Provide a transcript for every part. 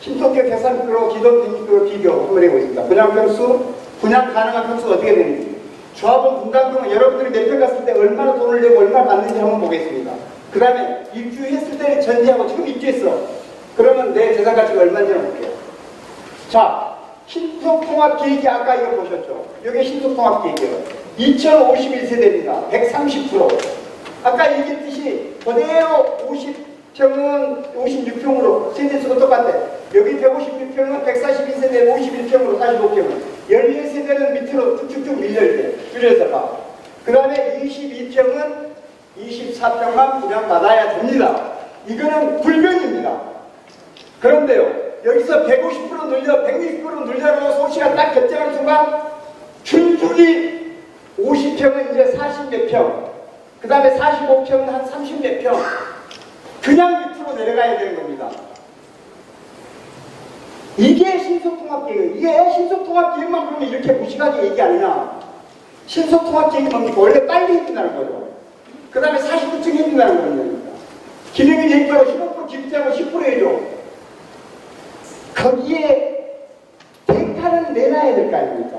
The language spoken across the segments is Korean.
신속계 130kg, 기존 160kg 비교 한번 해보겠습니다. 분양 평수, 분양 가능한 평수가 어떻게 되는지. 조합원 분담금은 여러분들이 매편 갔을 때 얼마나 돈을 내고 얼마나 받는지 한번 보겠습니다. 그 다음에 입주했을 때를 전제하고 지금 입주했어. 그러면 내 재산 가치가 얼마인지 볼게요. 자, 신속통합계획이 아까 이거 보셨죠? 이게 신속통합계획이에요. 2051세대입니다. 130%. 아까 얘기했듯이 그대로 50평은 56평으로 세대수가 똑같아. 여기 156평은 142세대 51평으로 45평은 14세대는 밑으로 쭉쭉쭉 밀려있대. 줄여서가. 그 다음에 22평은 24평만 분양받아야 됩니다. 이거는 불변입니다. 그런데요, 여기서 150% 늘려, 160% 늘려로 소시가 딱 결정한 순간 준줄이 50평은 이제 40몇 평, 그 다음에 45평은 한 30몇 평, 그냥 밑으로 내려가야 되는 겁니다. 이게 신속통합계획. 이게 신속통합계획만 그러면 이렇게 무식하게 얘기하느냐. 신속통합계획이 뭡니까? 원래 빨리 해준다는 거죠. 그 다음에 49층 해준다는 겁니다. 기능이 얘기하고 15% 기부자고 10% 해줘. 거기에 대가는 내놔야 될 거 아닙니까?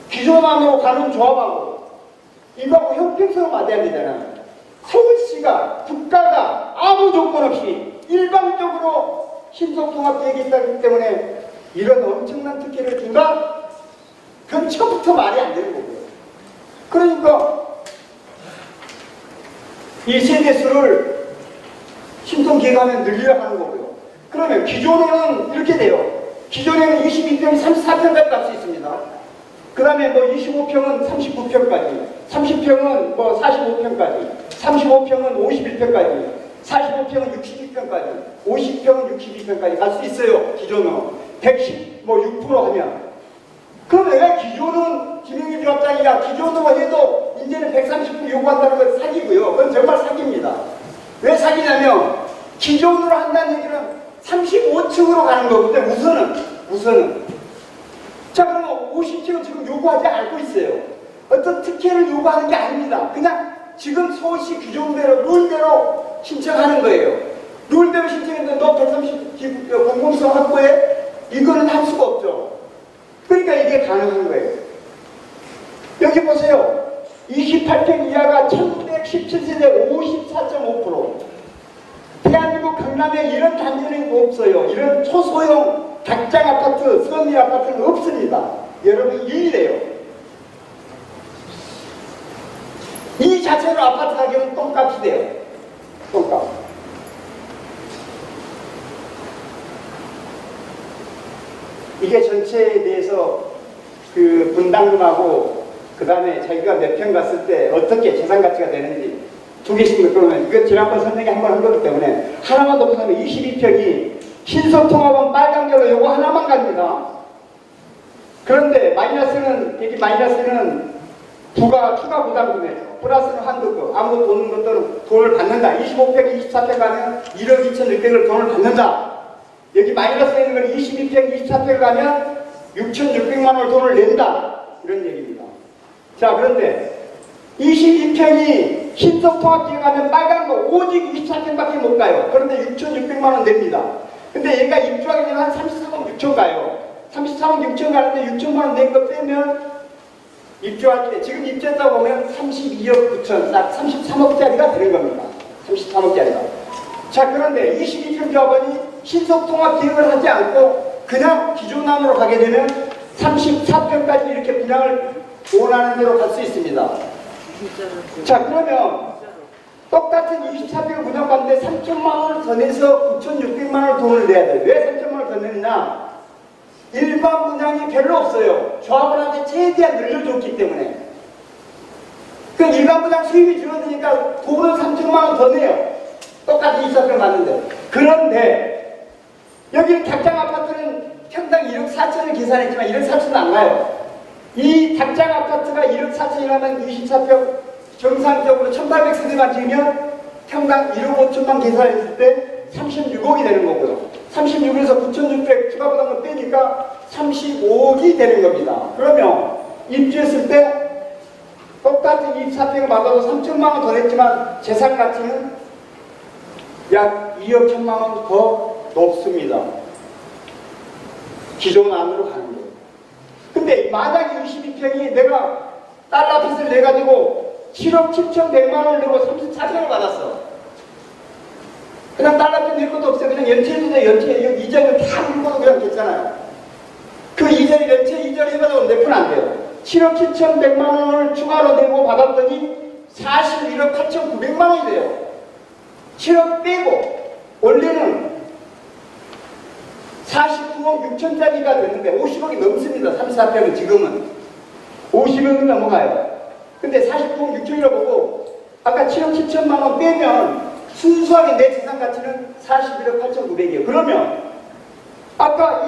기존안으로 가는 조합하고 이거하고 형평성을 맞아야 되잖아. 서울시가 국가가 아무 조건 없이 일방적으로 신속통합계획이 있다기 때문에 이런 엄청난 특혜를 준다? 그건 처음부터 말이 안 되는 거고요. 그러니까 이 세대수를 신통계획하면 늘리려고 하는 거고요. 그러면 기존으로는 이렇게 돼요. 기존에는 22평, 34평까지 갈 수 있습니다. 그 다음에 뭐 25평은 39평까지, 30평은 뭐 45평까지, 35평은 51평까지, 45평은 62평까지, 50평은 62평까지 갈 수 있어요. 기존은 110, 뭐 6% 하면. 그럼 내가 기존은 김영일 조합장이야. 기존으로 해도 이제는 130% 요구한다는 건 사기고요. 그건 정말 사기입니다. 왜 사기냐면 기존으로 한다는 얘기는 35층으로 가는 거거든요. 우선은. 자, 그러면 50층은 지금 요구하지 않고 있어요. 어떤 특혜를 요구하는 게 아닙니다. 그냥 지금 서울시 규정대로, 룰대로 신청하는 거예요. 룰대로 신청했는데 너 130 공공성 확보해? 이거는 할 수가 없죠. 그러니까 이게 가능한 거예요. 여기 보세요. 28평 이하가 1117세대 54.5%. 대한민국 강남에 이런 단지는 없어요. 이런 초소형 dak장 아파트, 서미 아파트는 없습니다. 여러분 유일해요. 이 자체로 아파트 가격은 똥값이 돼요. 똥값. 이게 전체에 대해서 그 분담금하고 그 다음에 자기가 몇 평 갔을 때 어떻게 재산 가치가 되는지 두 개씩 그러면 이거 지난번 선생님이 한번 한 거기 때문에 하나만 더 보면 22평이 신속통합은 빨간색으로 요거 하나만 갑니다. 그런데 마이너스는 여기 마이너스는 추가 부담금이에요. 플러스는 한도금 아무것도 없는 것들은 돈을 받는다. 25평, 24평 가면 1억 2,600을 돈을 받는다. 여기 마이너스에 있는 건 22평, 24평 가면 6,600만 원을 돈을 낸다. 이런 얘기입니다. 자, 그런데 22평이 신속통합계획 하면 빨간 거 오직 24평밖에 못 가요. 그런데 6,600만 원 냅니다. 근데 얘가 입주하게 되면 한 33억 6천 가요. 33억 6천 가는데 6천만 원 낸 거 빼면 입주할 때 지금 입주했다고 보면 32억 9천 딱 33억짜리가 되는 겁니다. 33억짜리가. 자, 그런데 22평 조합원이 신속통합계획을 하지 않고 그냥 기존안으로 가게 되면 34평까지 이렇게 분양을 원하는 대로 갈 수 있습니다. 자, 그러면 똑같은 24평을 분양받는데 3천만 원을 더 내서 9,600만 원을 돈을 내야 돼요. 왜 3천만 원을 더 내느냐? 일반 분양이 별로 없어요. 조합원한테 최대한 늘려줬기 때문에. 그 일반 분양 수입이 줄어드니까 돈을 3천만 원 더 내요. 똑같은 24평 받는데. 그런데 여기 dak장 아파트는 평당 1억 4천을 계산했지만 1억 4천은 안 가요. 이 dak장 아파트가 1억 4천이라면 24평 정상적으로 1800세대만 지으면 평당 1억 5천만 계산했을 때 36억이 되는 거고요. 36에서 9,600 추가 부담금 빼니까 35억이 되는 겁니다. 그러면 입주했을 때 똑같은 24평을 받아도 3천만 원 더 냈지만 재산 가치는 약 2억 1천만 원 더 높습니다. 기존 안으로 가는 거예요. 근데 만약에 22평이 내가 달러 빚을 내가지고 7억 7,100만 원을 내고 34평을 받았어. 그냥 달러 빚 낼 것도 없어요. 그냥 연체해도 돼. 연체 이자를 다 물고도 그냥 됐잖아요. 그 이자를 연체 이자를 해봐도 몇 푼 안 돼요. 7억 7,100만 원을 추가로 내고 받았더니 41억 8,900만 원이 돼요. 7억 빼고 원래는 49억 6천짜리가 되는데 50억이 넘습니다. 34평은 지금은 50억이 넘어가요. 근데 49억 6천이라고 보고 아까 7억 7천만 원 빼면 순수하게 내 재산 가치는 41억 8,900이에요. 그러면 아까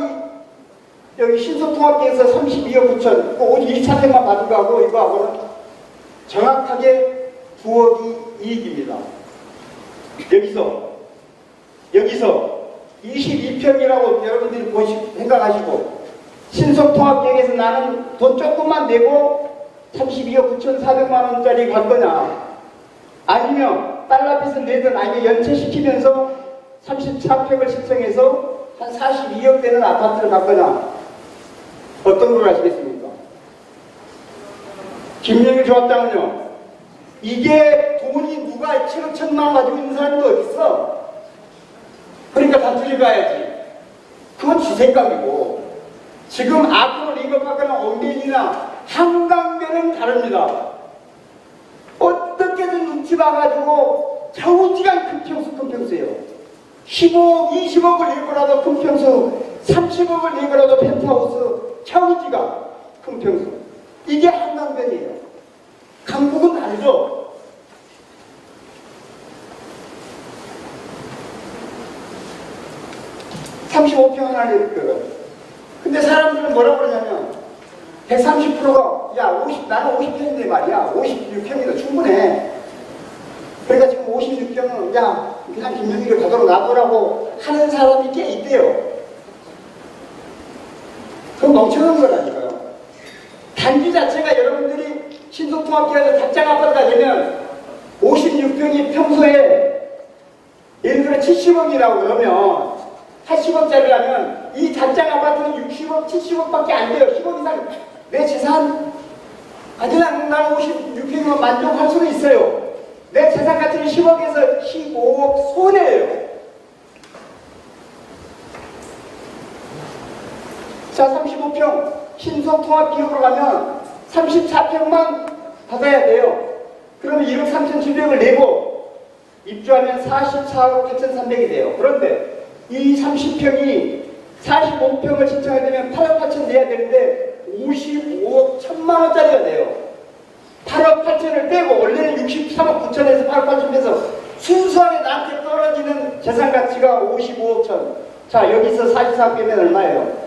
여기 신속통합계에서 32억 9천, 1차택만 받은 거하고 이거하고는 정확하게 9억이 이익입니다. 여기서 22평이라고 여러분들이 생각하시고 신속통합계획에서 나는 돈 조금만 내고 32억 9,400만 원짜리 갈 거냐, 아니면 달러 빚을 내든 아니면 연체시키면서 34평을 신청해서 한 42억 되는 아파트를 갈 거냐, 어떤 걸 하시겠습니까? 김영일 조합장은요, 이게 돈이 누가 7억 1천만 원 가지고 있는 사람이 어디 있어? 그러니까 다투리 가야지. 그건 지 생각이고, 지금 앞으로 리버파크나 엉덩이나 한강변은 다릅니다. 어떻게든 눈치 봐가지고 겨우지간 큰 평수예요. 15억, 20억을 내고라도 큰 평수, 30억을 내고라도 펜트하우스, 겨우지간 큰 평수. 이게 한강변이에요. 강북은 다르죠. (35평) 하나 낼 거예요. 근데 사람들은 뭐라고 그러냐면 130%가 나는 50평인데 말이야, 56평이다 충분해. 그러니까 지금 56평은 그냥 김영일을 가도록 놔두라고 하는 사람이 꽤 있대요. 그건 멍청한 거라니까요. 단지 자체가 여러분들이 신속통합계획에서 작장 아파트가 되면 56평이 평소에 예를 들어 70억이라고 그러면 80억짜리라면 이 작장 아파트는 60억, 70억밖에 안 돼요. 10억 이상 내 재산 그냥 난 56평이면 만족할 수는 있어요. 내 재산 가치는 10억에서 15억 손해예요. 자, 35평 신속통합기업으로 가면 34평만 받아야 돼요. 그러면 1억 3,700을 내고 입주하면 44억 8,300이 돼요. 그런데 이 30평이 45평을 신청하게 되면 8억 8천 내야 되는데 55억 1천만 원짜리가 돼요. 8억 8천을 빼고 원래는 63억 9천에서 8억 8천 빼서 순수하게 나한테 떨어지는 재산 가치가 55억 천. 자, 여기서 44억 빼면 얼마예요?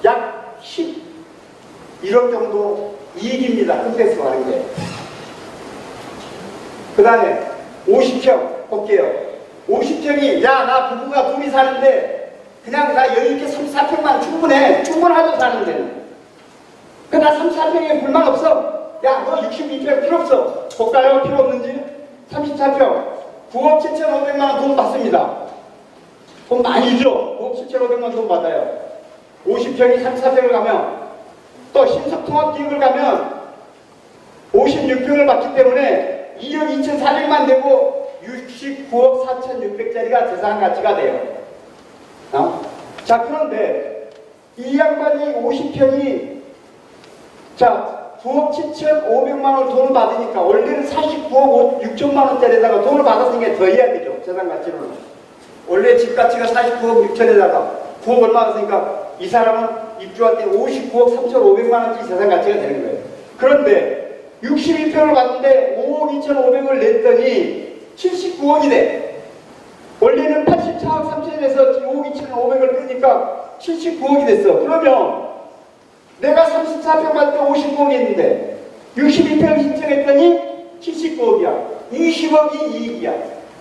약 11억 정도 이익입니다. 큰 하는 게. 그 다음에 50평 볼게요. 50평이 나 부부가 둘이 사는데 그냥 나 여유있게 34평만 충분하죠 사는 데는. 나 34평에 불만 없어. 너 62평 필요 없어. 볼까요? 필요 없는지? 34평 9억 7,500만 원 돈 받습니다. 돈 많이 줘. 9억 7,500만 원 돈 받아요. 50평이 34평을 가면 또 신속통합기획을 가면 56평을 받기 때문에 2억 2,400만 되고 69억 4,600짜리가 재산 가치가 돼요. 자, 그런데 이 양반이 50평이 9억 7,500만 원 돈을 받으니까 원래는 49억 6천만 원짜리에다가 돈을 받았으니까 더 해야 되죠. 재산 가치로는. 원래 집 가치가 49억 6천에다가 9억 얼마 받았으니까 이 사람은 입주할 때 59억 3,500만 원짜리 재산 가치가 되는 거예요. 그런데 61평을 받는데 5억 2,500을 냈더니 79억이 돼. 원래는 84억 3천에서 5억 2,500을 빼니까 79억이 됐어. 그러면 내가 34평 받을 때 59억이 있는데 62평 신청했더니 79억이야. 20억이 이익이야.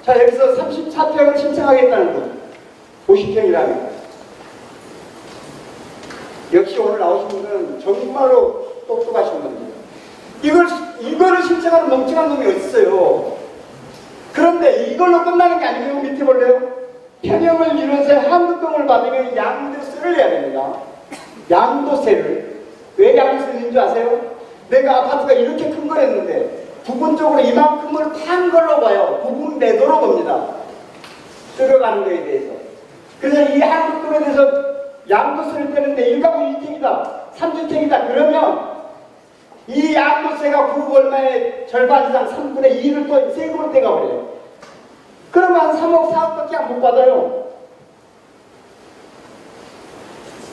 자, 여기서 34평을 신청하겠다는 거. 50평이라면. 역시 오늘 나오신 분은 정말로 똑똑하신 분입니다. 이거를 신청하는 멍청한 놈이 어디 있어요. 그런데 이걸로 끝나는 게 아니고 밑에 볼래요? 평형을 이뤄서 한국동을 받으면 양도세를 내야 됩니다. 양도세를. 왜 양도세인 줄 아세요? 내가 아파트가 이렇게 큰 거였는데 부분적으로 이만큼을 판 걸로 봐요. 부분 매도로 봅니다. 들어가는 거에 대해서. 그래서 이 한국동에 대해서 양도세를 떼는데 1가구 1택이다, 3주택이다. 그러면 이 양도세가 구급 얼마의 절반 이상 3분의 2를 또 세금으로 떼가버려요. 그러면 한 3억, 4억밖에 못 받아요.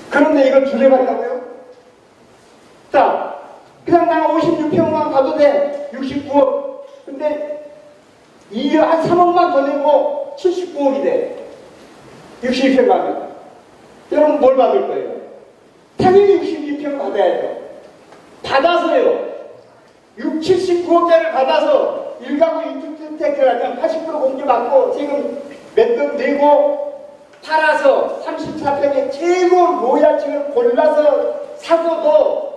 그런데 이걸 줄여간다고요? 자, 그냥 나 56평만 가도 돼. 69억. 근데 이 한 3억만 더 내고 79억이 돼. 62평 가면. 여러분 뭘 받을 거예요? 당연히 62평 받아야죠. 받아서요. 79억짜리를 받아서 1가구 2주택을 하면 80% 공제받고 세금 몇 돈 내고 팔아서 34평의 최고 로얄층을 골라서 사고도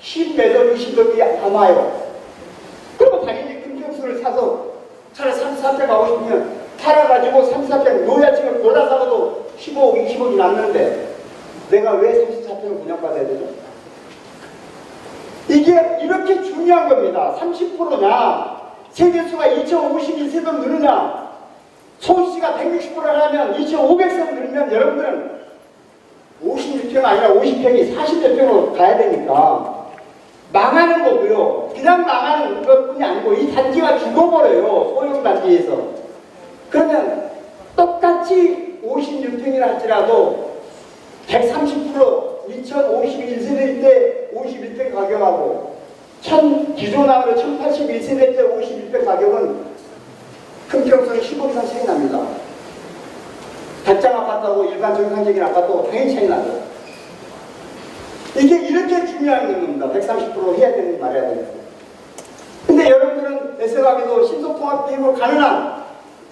10매도 60억이 남아요. 그러면 당연히 큰 평수를 사서 차라리 34평 가고 싶으면 팔아가지고 34평 로얄층을 골라 사고도 15억, 20억이 남는데 내가 왜 34평을 분양받아야 되죠? 이게 이렇게 중요한 겁니다. 30%냐, 세대수가 2,051세도 늘으냐, 소수지가 160%를 하면 2,500세도 늘면 여러분들은 56평 아니라 50평이 40여 평으로 가야 되니까 망하는 거고요. 그냥 망하는 것뿐이 아니고 이 단지가 죽어버려요. 소형 단지에서. 그러면 똑같이 56평이라 할지라도 130% 2051세대일 때 51평 가격하고 기존항으로 1081세대일 때 51평 가격은 큰 평수는 10억 이상 차이 납니다. 단장 아파트하고 일반 정상적인 아파트하고 당연히 차이 나죠. 이게 이렇게 중요한 겁니다. 130% 해야 되는지 말해야 되는지. 근데 여러분들은 애석하게도 신속통합기획으로 가는 한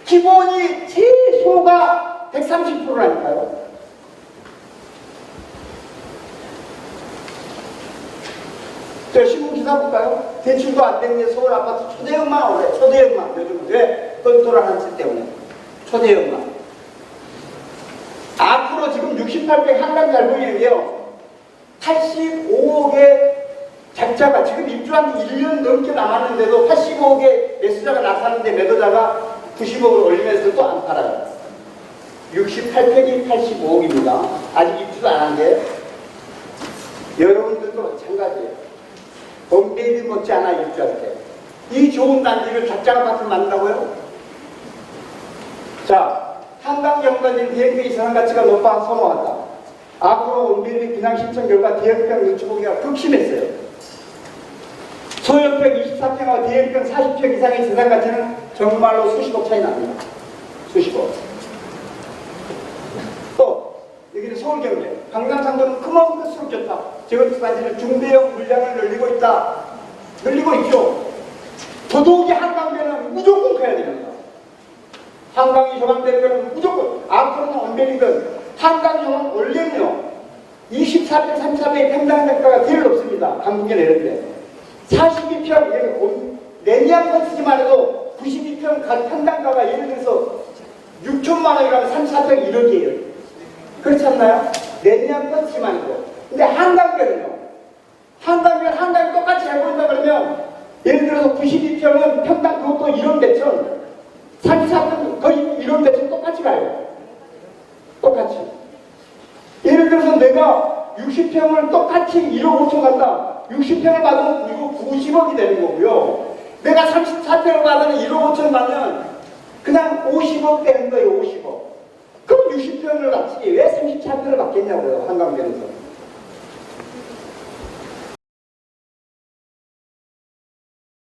기본이 최소가 130%라니까요. 저 신문기사 볼까요? 대출도 안 되는 게 서울 아파트 초대형만 오래. 초대형만. 요즘 왜? 똘똘한 한치 때문에. 초대형만. 앞으로 지금 68평 한강 잘 보이는 게요. 85억의 작자가 지금 입주한 지 1년 넘게 남았는데도 85억의 매수자가 나타났는데 매도자가 90억을 올리면서 또 안 팔아요. 68평이 85억입니다. 아직 입주도 안 한 게. 여러분들도 마찬가지예요. 범죄비 못지 않아 입주할 때. 이 좋은 단지를 작자 아파트를 만든다고요? 자, 한강경관진 대형평 이상한 가치가 높아 선호한다. 앞으로 원비리 비난 신청 결과 대형평 유치보기가 극심했어요. 소형평 24평하고 대형평 40평 이상의 재산 가치는 정말로 수십억 차이 납니다. 수십억. 또 여기는 서울경제. 강남상도는 크면 클수록 좋다. 재건축단지는 중대형 물량을 늘리고 있다. 늘리고 있죠. 더더욱이 한강변은 무조건 커야 됩니다. 한강이 조망되는 무조건 앞으로는 언변이든 한강 조망 올리면요 24평, 34평의 평당 단가가 제일 높습니다. 강북에 내렸는데 42평 레니안 컨트지만 해도 92평 평당가가 예를 들어서 6천만 원이라면 34평 1억이에요. 그렇지 않나요? 레니안 컨트지만 해도. 근데 한강변은요 한강이 똑같이 잘 보인다 그러면 예를 들어서 92평은 평당 그것도 1억 몇천, 34평 거의 1억 몇천 똑같이 가요. 똑같이. 예를 들어서 내가 60평을 똑같이 1억 5천 간다. 60평을 받으면 이거 90억이 되는 거고요. 내가 34평을 받으면 1억 5천 받으면 그냥 50억 되는 거예요. 50억. 그럼 60평을 받지 왜 34평을 받겠냐고요. 한강변에서.